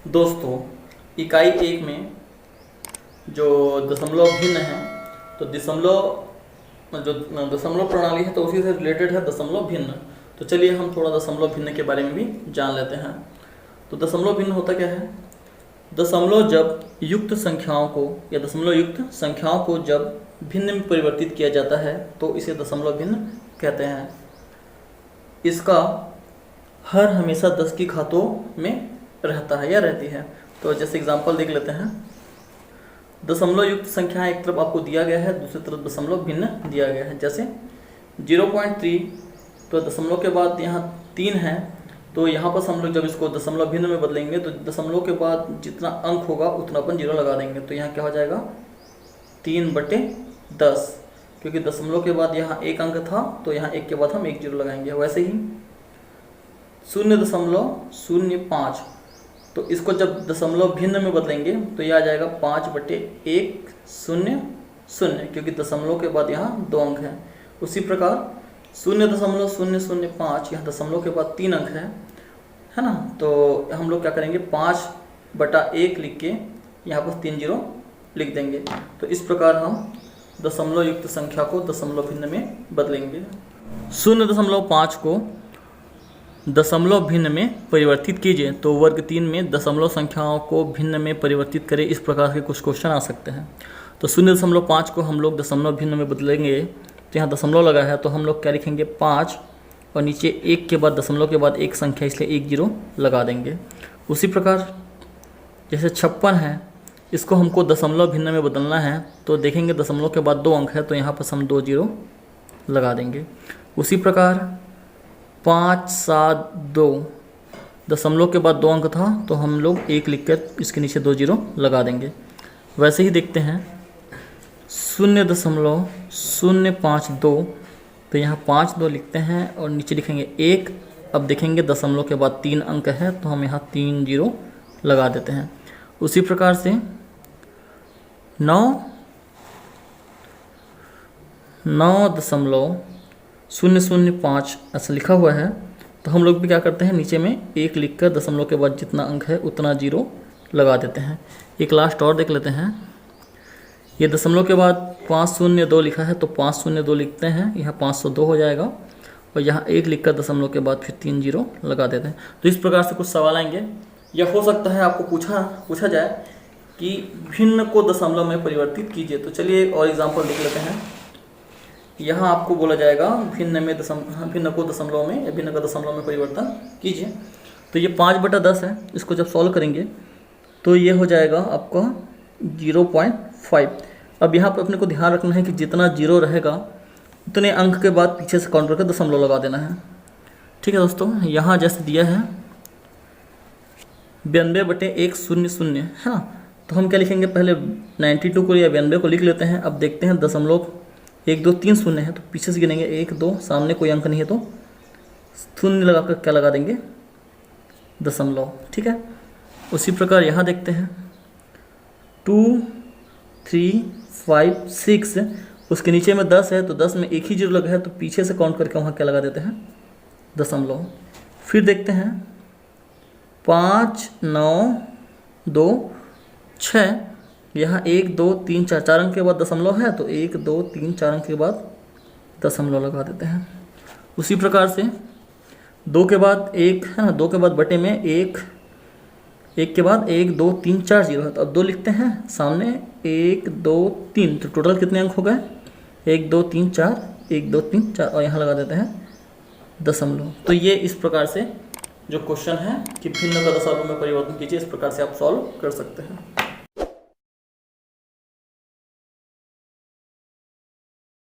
दोस्तों, इकाई 1 में जो दशमलव भिन्न है, तो दशमलव प्रणाली है तो उसी से रिलेटेड है दशमलव भिन्न। तो चलिए हम थोड़ा दशमलव भिन्न के बारे में भी जान लेते हैं। तो दशमलव भिन्न होता क्या है? दशमलव जब युक्त संख्याओं को या दशमलव युक्त संख्याओं को जब भिन्न में परिवर्तित किया जाता है तो इसे दशमलव भिन्न कहते हैं। इसका हर हमेशा 10 की घातों में रहता है या रहती है। तो जैसे एग्जांपल देख लेते हैं। दशमलव युक्त संख्या एक तरफ आपको दिया गया है, दूसरी तरफ दशमलव भिन्न दिया गया है। जैसे 0.3 तो दशमलव के बाद यहाँ 3 है, तो यहाँ पर हम लोग जब इसको दशमलव भिन्न में बदलेंगे तो दशमलव के बाद जितना अंक होगा उतना अपन 0 लगा देंगे। तो यहाँ क्या हो जाएगा 3/10, क्योंकि दशमलव के बाद यहाँ 1 अंक था तो यहाँ 1 के बाद हम 1 0 लगाएंगे। वैसे ही 0.05 तो इसको जब दशमलव भिन्न में बदलेंगे तो यह आ जाएगा 5/100, क्योंकि दशमलव के बाद यहाँ 2 अंक हैं। उसी प्रकार 0.005 यहाँ दशमलव के बाद 3 अंक है ना। तो हम लोग क्या करेंगे 5/1 लिख के यहाँ पर 3 0 लिख देंगे। तो इस प्रकार हम दशमलव युक्त संख्या को दशमलव भिन्न में बदलेंगे। 0.5 को दशमलव भिन्न में परिवर्तित कीजिए तो वर्ग 3 में दशमलव संख्याओं को भिन्न में परिवर्तित करें। इस प्रकार के कुछ क्वेश्चन आ सकते हैं। तो 0.5 को हम लोग दशमलव भिन्न में बदलेंगे तो यहाँ दशमलव लगा है तो हम लोग क्या लिखेंगे 5 और नीचे 1 के बाद दशमलव के बाद एक संख्या, इसलिए 1 0 लगा देंगे। उसी प्रकार जैसे 56 है, इसको हमको दशमलव भिन्न में बदलना है तो देखेंगे दशमलव के बाद 2 अंक है तो यहाँ पर हम 2 0 लगा देंगे। उसी प्रकार 572 दशमलव के बाद 2 अंक था तो हम लोग 1 लिख कर इसके नीचे 2 0 लगा देंगे। वैसे ही देखते हैं 0.052 तो यहाँ 5 2 लिखते हैं और नीचे लिखेंगे 1। अब देखेंगे दशमलव के बाद 3 अंक है तो हम यहाँ 3 0 लगा देते हैं। उसी प्रकार से 9.005 ऐसा लिखा हुआ है तो हम लोग भी क्या करते हैं नीचे में 1 लिखकर दशमलव के बाद जितना अंक है उतना 0 लगा देते हैं। एक लास्ट और देख लेते हैं। ये दशमलव के बाद 502 लिखा है तो 502 लिखते हैं, यहाँ 502 हो जाएगा और यहाँ 1 लिखकर दशमलव के बाद फिर 3 0 लगा देते हैं। तो इस प्रकार से कुछ सवाल आएंगे या हो सकता है आपको पूछा जाए कि भिन्न को दशमलव में परिवर्तित कीजिए। तो चलिए एक और एग्जाम्पल देख लेते हैं। यहाँ आपको बोला जाएगा भिन्न को दशमलव में या भिन्न का दशमलव में परिवर्तन कीजिए। तो ये 5/10 है, इसको जब सॉल्व करेंगे तो ये हो जाएगा आपका 0.5। अब यहाँ पर अपने को ध्यान रखना है कि जितना 0 रहेगा उतने अंक के बाद पीछे से काउंट करके दशमलव लगा देना है। ठीक है दोस्तों, यहाँ जैसे दिया है 92/100 है ना, तो हम क्या लिखेंगे पहले 92 को या 92 को लिख लेते हैं। अब देखते हैं दशमलव 1 2 3 शून्य है तो पीछे से गिनेंगे 1 2, सामने कोई अंक नहीं है तो शून्य लगाकर क्या लगा देंगे दशमलव। ठीक है, उसी प्रकार यहाँ देखते हैं 2 3 5 6, उसके नीचे में 10 है तो 10 में 1 ही 0 लगा है तो पीछे से काउंट करके वहाँ क्या लगा देते हैं दशमलव। फिर देखते हैं 5 9 2 6, यहाँ 1 2 3 4 अंक के बाद दशमलव है तो 1 2 3 4 अंक के बाद दशमलव लगा देते हैं। उसी प्रकार से 2 के बाद 1 है ना, 2 के बाद बटे में 1 के बाद 1 2 3 4 0 है तो अब 2 लिखते हैं, सामने 1 2 3, तो टोटल कितने अंक हो गए 1 2 3 4 1 2 3 4 और यहाँ लगा देते हैं दशमलव। तो ये इस प्रकार से जो क्वेश्चन है कि भिन्न का दशमलव में परिवर्तन कीजिए, इस प्रकार से आप सॉल्व कर सकते हैं।